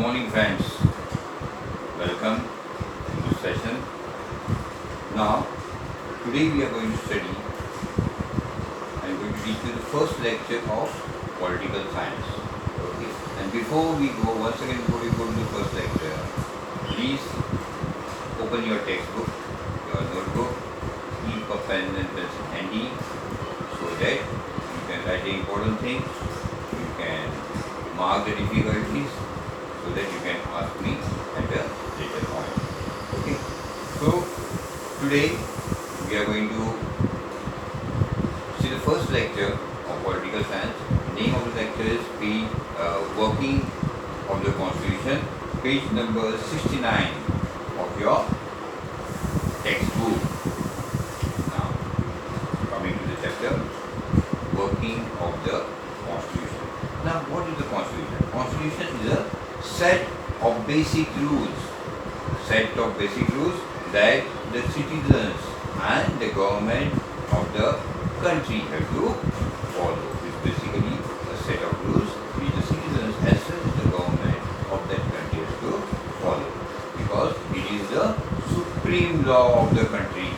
morning, friends. Welcome to this session. Now, today we are going to study. I am going to teach you the first lecture of political science. Okay. And before we go, once again, before we go to the first lecture, please open your textbook, your notebook, keep a pen and pencil handy, so that you can write the important things. You can mark the difficulties, so that you can ask me at a later point. Okay. So today we are going to see the first lecture of political science. The name of the lecture is Working of the Constitution, page number 69 of your textbook. Now, coming to the chapter, Working of the Constitution. Now, what is the Constitution? Constitution is a set of basic rules that the citizens and the government of the country have to follow. It's basically a set of rules which the citizens as well as the government of that country has to follow, because it is the supreme law of the country.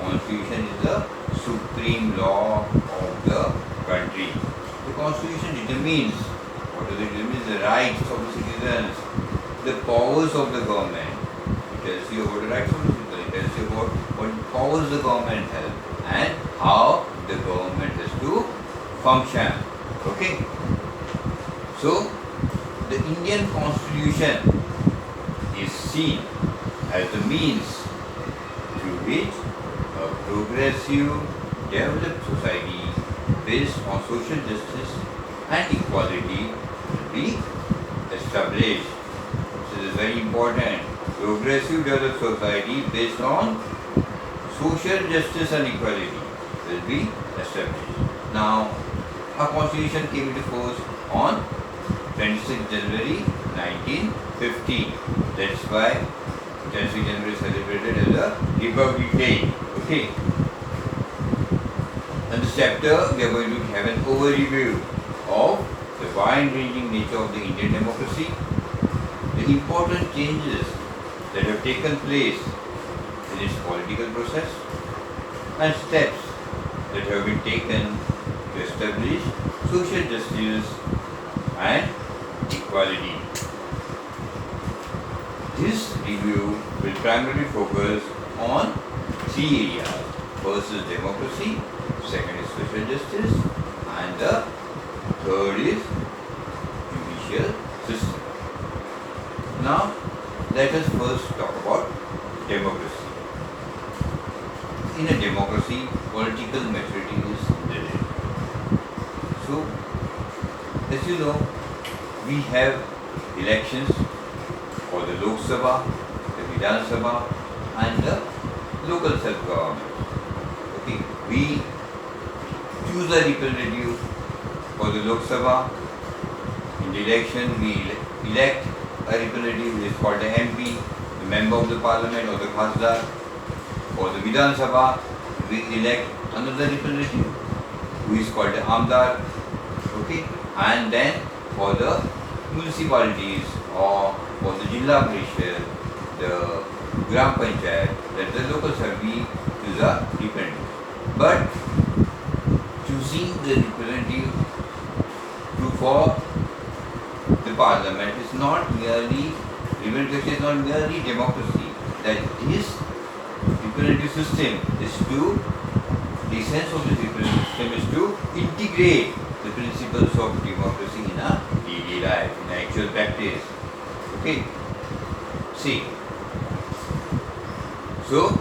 Constitution is the supreme law of the country. The Constitution determines the rights of the citizens, the powers of the government. It tells you about the rights of the citizens, it tells you about what powers the government has and how the government has to function. Okay? So, the Indian Constitution is seen as the means through which a progressive, developed society based on social justice and equality will be established. This is very important. Progressive developed society based on social justice and equality will be established. Now, our constitution came into force on 26 January 1950. That's why 26 January is celebrated as a Republic Day. Okay. In this chapter, we are going to have an overview of the wide-ranging nature of the Indian democracy, the important changes that have taken place in its political process, and steps that have been taken to establish social justice and equality. This review will primarily focus on three areas. First is democracy, second is social justice, and the third is judicial system. Now, let us first talk about democracy. In a democracy, political maturity is needed. So, as you know, we have elections for the Lok Sabha, the Vidhan Sabha, and the local self-government. Okay, we choose a representative for the Lok Sabha. In the election, we elect a representative who is called the MP, the member of the parliament or the Khasdar. For the Vidhan Sabha, we elect another representative who is called the Amdar. Okay, and then for the municipalities or for the Jilla Parishad, the Gram Panchayat, that's the local service, we choose a representative. But choosing the representative for the parliament is not merely democracy. That this representative system is to, the essence of this representative system is to integrate the principles of democracy in a daily life, in actual practice. Okay? See. So,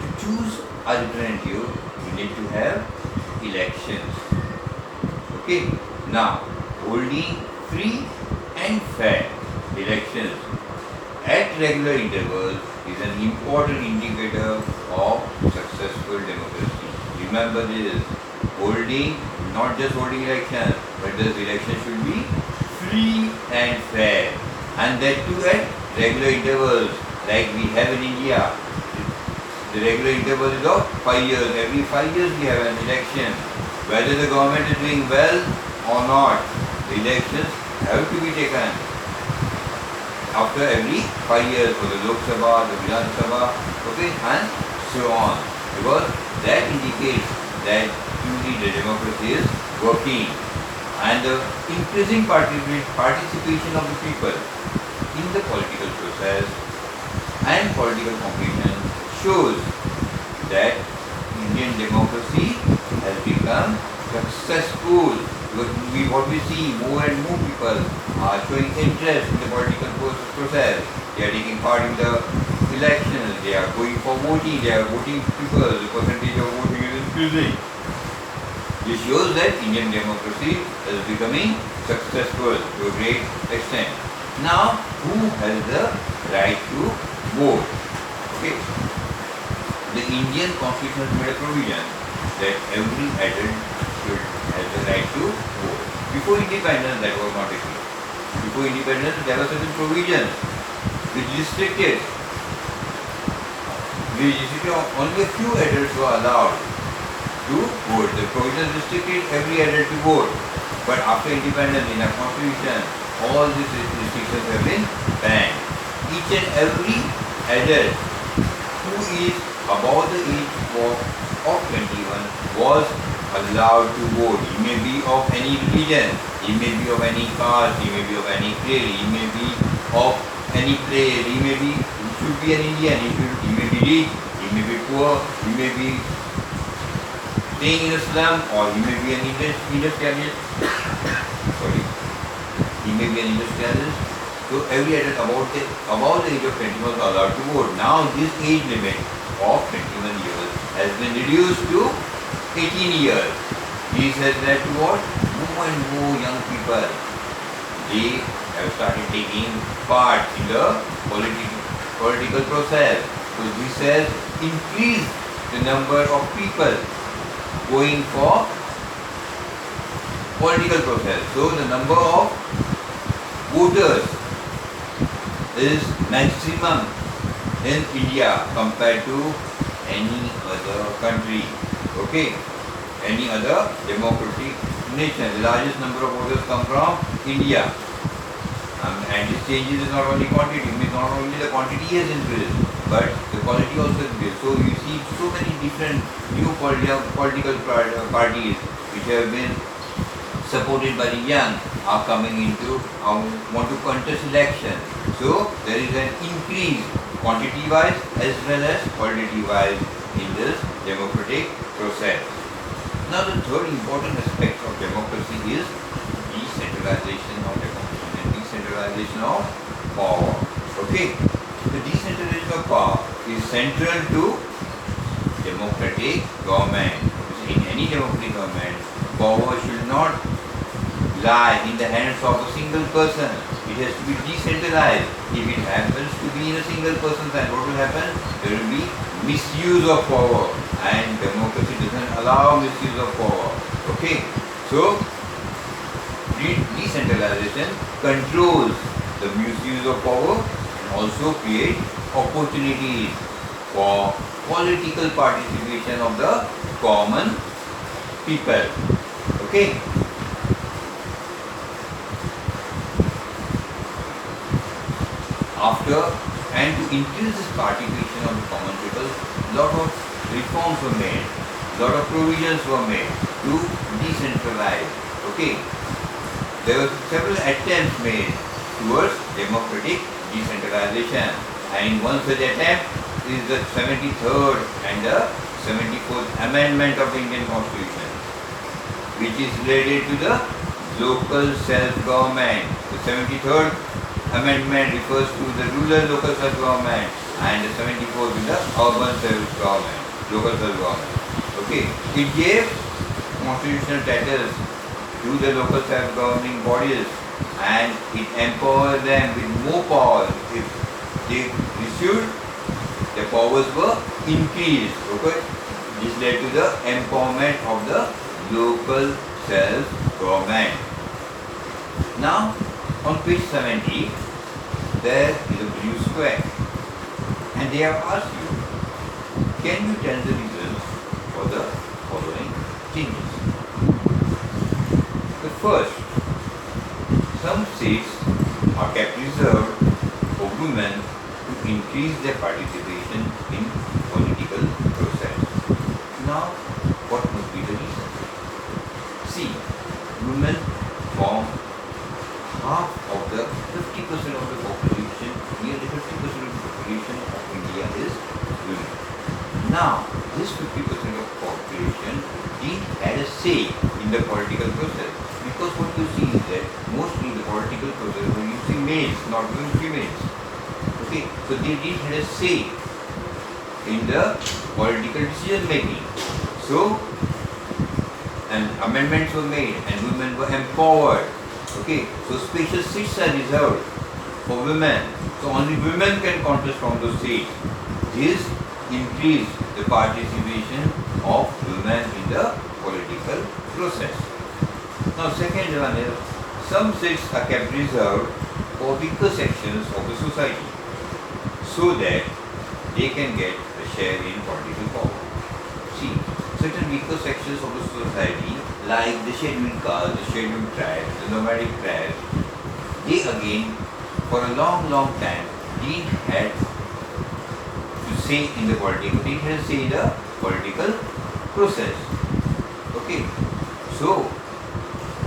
to choose a representative, you need to have elections. Okay. Now, holding free and fair elections at regular intervals is an important indicator of successful democracy. Remember this, not just holding elections, but this election should be free and fair, and that too at regular intervals like we have in India. The regular interval is of 5 years. Every 5 years we have an election. Whether the government is doing well or not, the elections have to be taken after every 5 years for the Lok Sabha, the Vidhan Sabha, okay, and so on. Because that indicates that truly the democracy is working, and the increasing participation of the people in the political process and political competition shows that Indian democracy has become successful. What we see, more and more people are showing interest in the political process. They are taking part in the elections, they are going for voting, they are voting people, the percentage of voting is increasing. This shows that Indian democracy is becoming successful to a great extent. Now, who has the right to vote? Okay. The Indian Constitution has made a provision that every adult should have the right to vote. Before independence, that was not the case. Before independence, there were certain provisions which restricted. Only a few adults were allowed to vote. The provisions restricted every adult to vote. But after independence, in our constitution, all these restrictions have been banned. Each and every adult who is above the age of 21 was allowed to vote. He may be of any religion, he may be of any caste, he may be of any creed, he may be of any place, he should be an Indian, he may be rich, he may be poor, he may be staying in a slum, or he may be an industrialist. Sorry. He may be an industrialist. So every adult above the age of 21 was allowed to vote. Now this age limit of 21 years has been reduced to 18 years. This has led to what? More and more young people, they have started taking part in the political process. So this has increased the number of people going for political process. So the number of voters is maximum in India compared to any other country. Okay, any other democratic nation. The largest number of voters come from India. And this changes is not only quantity, means not only the quantity has increased, but the quality also increased. So you see so many different new political parties which have been supported by the young are coming into, want to contest election. So there is an increase quantity wise as well as quality wise in this democratic process. Now the third important aspect of democracy is decentralization of democracy and decentralization of power. Okay, the decentralization of power is central to democratic government. In any democratic government, power should not lie in the hands of a single person. It has to be decentralized. If it happens to be in a single person's hand, what will happen? There will be misuse of power, and democracy doesn't allow misuse of power. Okay, so decentralization controls the misuse of power and also create opportunities for political participation of the common people. Okay. After and to increase this participation of the common people, lot of reforms were made, lot of provisions were made to decentralize. Okay, there were several attempts made towards democratic decentralization, and one such attempt is the 73rd and the 74th Amendment of the Indian Constitution, which is related to the local self-government. The 73rd Amendment refers to the rural local self-government, and the 74th is the urban self-government, local self-government. Okay, it gave constitutional titles to the local self-governing bodies, and it empowered them with more power. If they received, their powers were increased. Okay, this led to the empowerment of the local self-government. Now, on page 70, there is a blue square, and they have asked you, can you tell the reasons for the following changes? The First, some seats are kept reserved for women to increase their participation in political process. Now, what must be the reason? See, women form half of the 50% of the population, nearly 50% of the population of India is women. Now, this 50% of population didn't had a say in the political process, because what you see is that mostly the political process when you see males, not even females. Okay, so they didn't had a say in the political decision making. So, and amendments were made and women were empowered. Okay, so special seats are reserved for women. So only women can contest from those seats. This increased the participation of women in the political process. Now second one is, some seats are kept reserved for weaker sections of the society so that they can get a share in political power. See, certain weaker sections of the society like the scheduled castes, the scheduled tribes, the nomadic tribes, they again for a long time didn't had to say in the political, didn't have say in the political process. Okay, so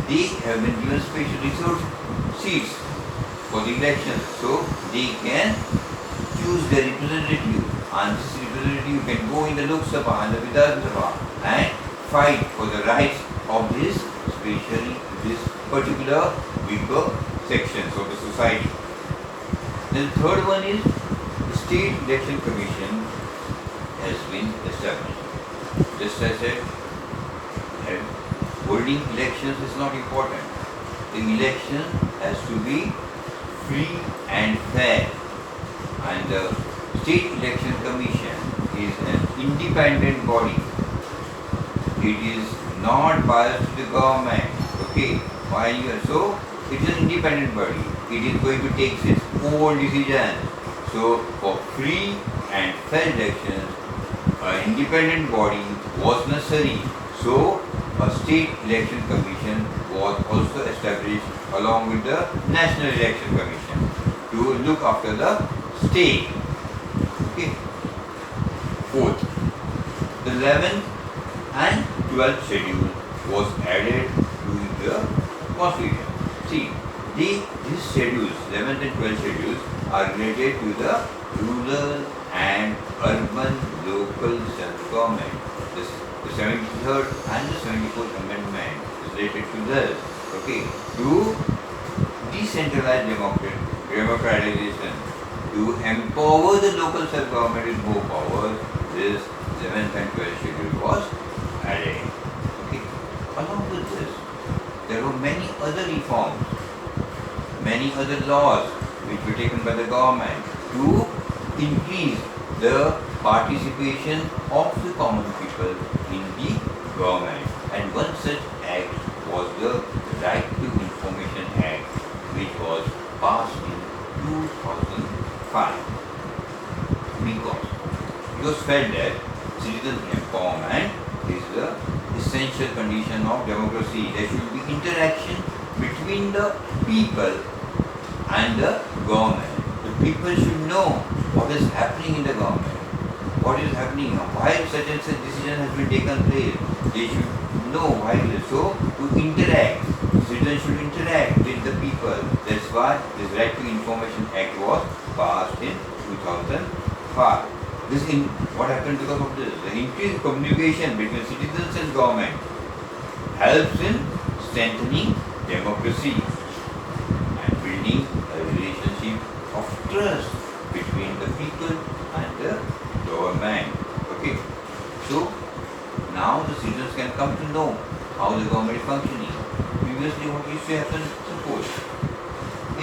they have been given special resource seats for the elections, so they can choose their representative, and this representative can go in the Lok Sabha and the Vidhan Sabha and fight for the rights of this, especially this particular weaker sections of the society. Then the third one is, the State Election Commission has been established. Just as I said, holding elections is not important. The election has to be free and fair, and the State Election Commission is an independent body. It is not biased to the government. Okay, while you are so, it is an independent body. It is going to take its own decisions. So for free and fair elections, an independent body was necessary. So a State Election Commission was also established along with the National Election Commission to look after the state. Okay. Fourth, the 11th and 12th schedule was added to the Constitution. See, these schedules, 11th and 12th schedules, are related to the rural and urban local self-government. The 73rd and the 74th Amendment is related to this. Okay, to decentralize democratization, to empower the local self-government with more powers, this 11th and 12th schedule was added. Okay. Along with this, there were many other reforms, many other laws which were taken by the government to increase the participation of the common people in the government. And one such act was the Right to Information Act, which was passed in 2005. Because it was felt that citizen empowerment is the essential condition of democracy. There should be interaction between the people and the government. The people should know what is happening in the government, what is happening, why such and such decision has been taken place. They should know why it is so, to interact. Citizens should interact with the people. That's why this Right to Information Act was passed in 2005. What happened because of this? The increased communication between citizens and government helps in strengthening democracy and building a relationship of trust between the people and the government. Okay, so now the citizens can come to know how the government is functioning. Previously, what used to happen, suppose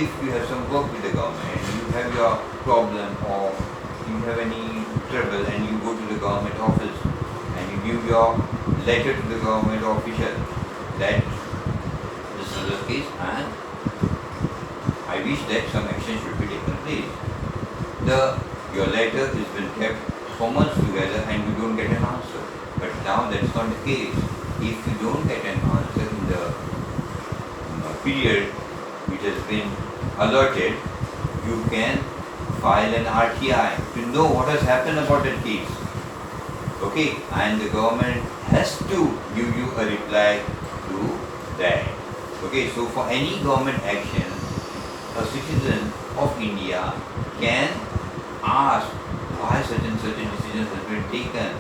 if you have some work with the government, you have your problem or you have any trouble and you go to the government office and you give your letter to the government official that this is the case and I wish that some action should be taken place. Your letter has been kept for months together and you don't get an answer. But now that's not the case. If you don't get an answer in the period which has been allotted, you can file an RTI to know what has happened about that case. Okay, and the government has to give you a reply to that. Okay, so for any government action, a citizen of India can ask why certain decisions have been taken.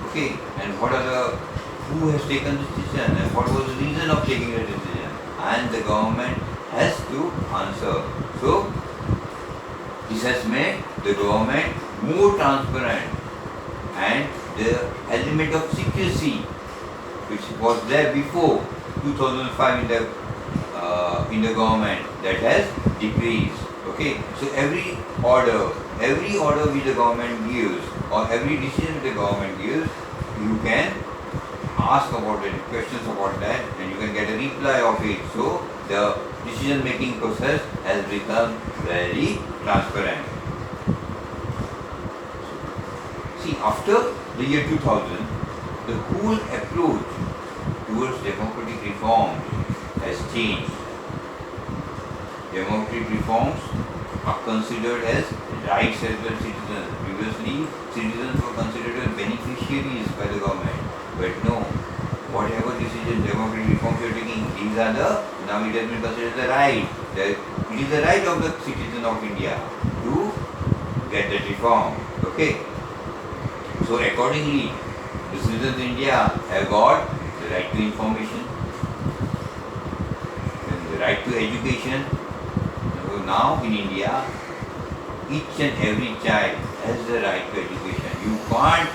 Okay, and who has taken this decision and what was the reason of taking the decision, and the government has to answer. So this has made the government more transparent, and the element of secrecy which was there before 2005 in the government, that has decreased. Okay, so every order which the government gives, or every decision which the government gives, you can ask about it, questions about that, and you can get a reply of it. So the decision making process has become very transparent. See, after the year 2000, the whole approach towards democratic reforms has changed. Democratic reforms are considered as rights as well citizens. Previously, citizens were considered as beneficiaries by the government. But no, whatever decision democratic reforms you are taking, now it has been considered as a right. It is the right of the citizen of India to get that reform. Okay. So accordingly, the citizens of India have got the right to information, and the right to education. So now in India, each and every child has the right to education. You can't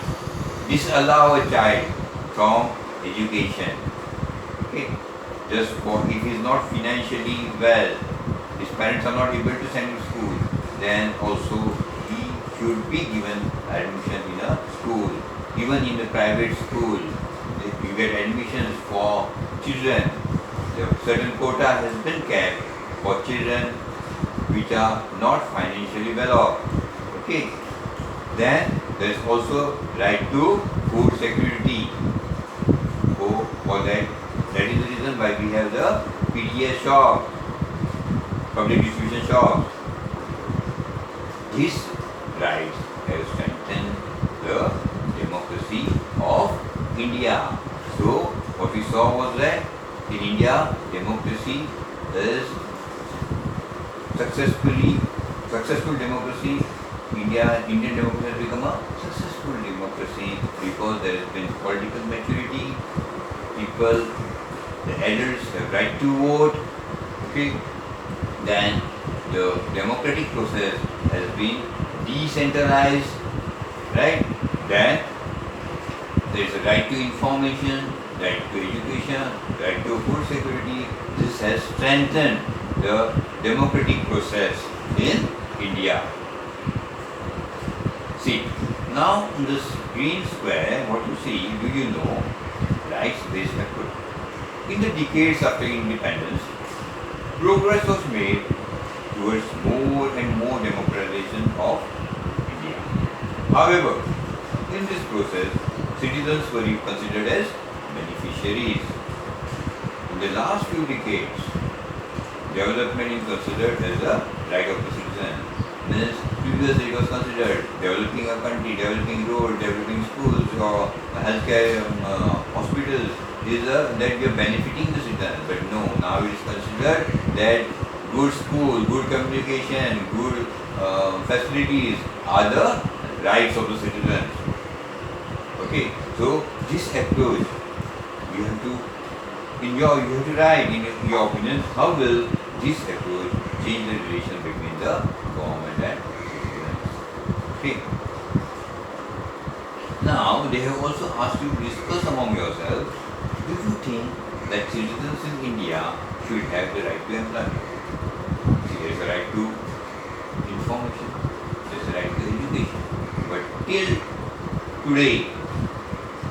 disallow a child from education. Okay, just for if he is not financially well, his parents are not able to send him to school, then also he should be given admission in a school. Even in the private school, if you get admissions for children, a certain quota has been kept for children which are not financially well off. Okay, then there is also right to food security. For that is the reason why we have the PDS shops, public distribution shops. These rights have strengthened the democracy of India. So what we saw was that in India, democracy is successful democracy. Indian democracy has become a successful democracy because there has been political maturity. People, the elders have right to vote. Okay, then the democratic process has been decentralized, right? Then there is a right to information, right to education, right to food security. This has strengthened the democratic process in India. See, now in this green square, what you see, do you know, rights-based approach. In the decades after independence, progress was made towards more and more democratization of India. However, in this process, citizens were considered as beneficiaries. In the last few decades, development is considered as a right of the citizen. Means previously it was considered developing a country, developing roads, developing schools or healthcare hospitals is that you are benefiting the citizen. But no, now it is considered that good school, good communication, good facilities are the rights of the citizens. Okay, so this approach you have to write in your opinion, how will this approach change the relation between the government and citizens? Okay. Now they have also asked you to discuss among yourselves, do you think that citizens in India should have the right to employment? See, there is a right to information, there is a right to education. But till today,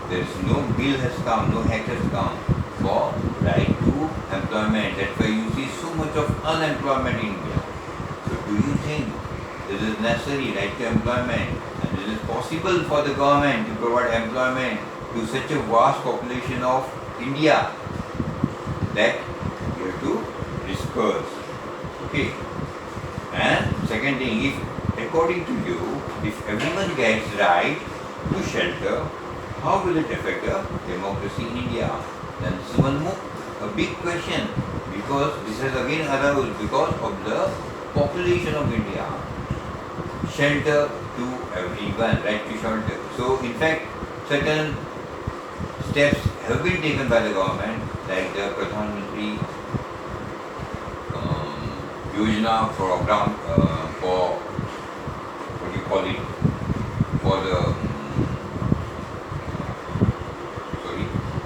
there is no bill has come, no act has come for right to employment. That's why you see so much of unemployment in India. So do you think this is necessary, right to employment, and it is possible for the government to provide employment to such a vast population of India that you have to first. Okay. And second thing, if according to you, if everyone gets right to shelter, how will it affect the democracy in India? Then this is one more a big question, because this has again arose because of the population of India. Shelter to everyone, right to shelter. So in fact, certain steps have been taken by the government, like the Pradhan Mantri Yojana program for what do you call it, for the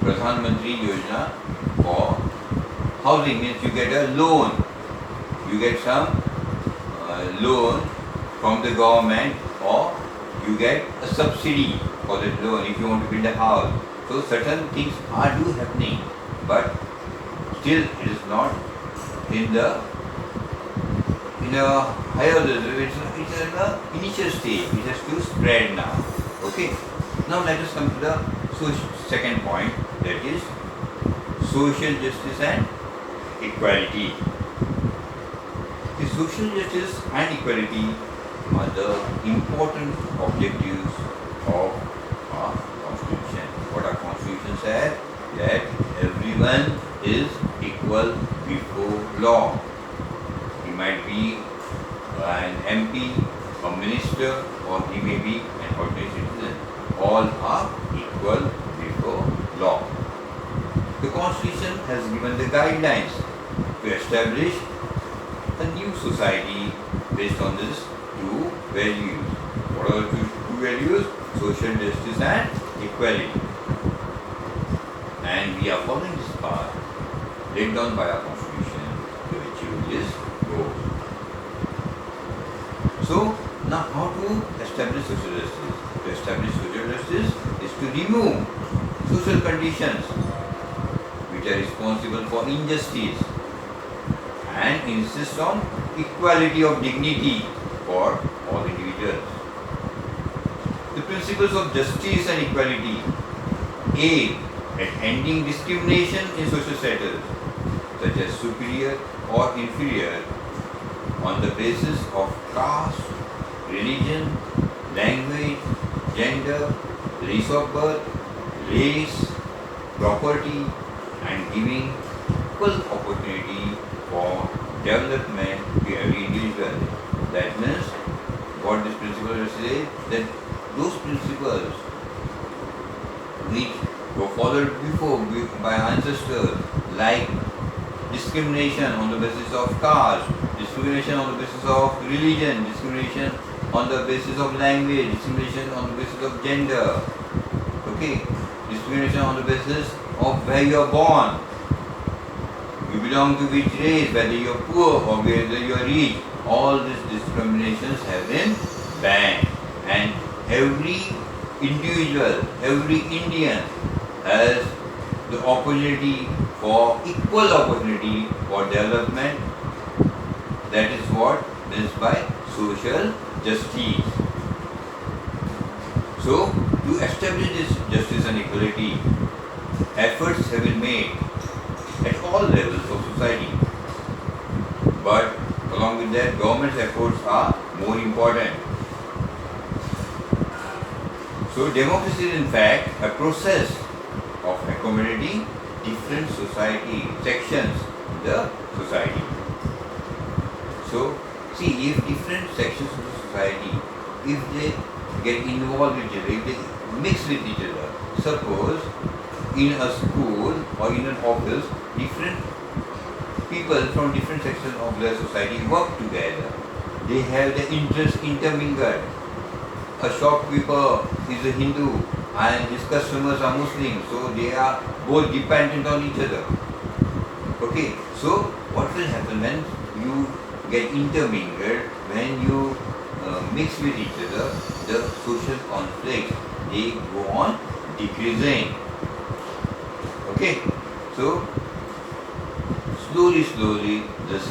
Pradhan Mantri Yojana for housing, means you get a loan, you get some loan from the government, or you get a subsidy for that loan if you want to build a house. So certain things are happening, but still it is not in a higher level. It's in the initial stage. It has to spread now. Okay. Now let us come to the second point, that is social justice and equality. The social justice and equality are the important objectives of our constitution. What our constitution says, that everyone is equal before law. He might be an MP, a minister, or he may be an ordinary citizen. All are equal before law. The constitution has given the guidelines to establish a new society based on these two values. What are the two values? Social justice and equality. And we are following this path laid down by our constitution to achieve this goal. So now how to establish social justice? To establish social justice is to remove social conditions which are responsible for injustice and insist on equality of dignity for all individuals. The principles of justice and equality aim at ending discrimination in social status, such as superior or inferior, on the basis of caste, religion, language, gender, place of birth, race, property, and giving equal opportunity for development to every individual. That means what this principle says, that those principles which were followed before by ancestors, like discrimination on the basis of caste, discrimination on the basis of religion, discrimination on the basis of language, discrimination on the basis of gender, okay, discrimination on the basis of where you are born, you belong to which race, whether you are poor or whether you are rich, all these discriminations have been banned, and every individual, every Indian has the opportunity for equal opportunity for development. That is what means by social justice. So, to establish this justice and equality, efforts have been made at all levels of society. But along with that, government's efforts are more important. So, democracy is in fact a process of accommodating different society sections in the society. So, see, if different sections of the society, if they get involved with each other, if they mix with each other, suppose in a school or in an office, different people from different sections of the society work together. They have the interests intermingled. A shopkeeper is a Hindu and his customers are Muslims, so they are both dependent on each other. Okay, so what will happen when you get intermingled, when you mix with each other, the social conflicts, they go on decreasing. Okay, so slowly, the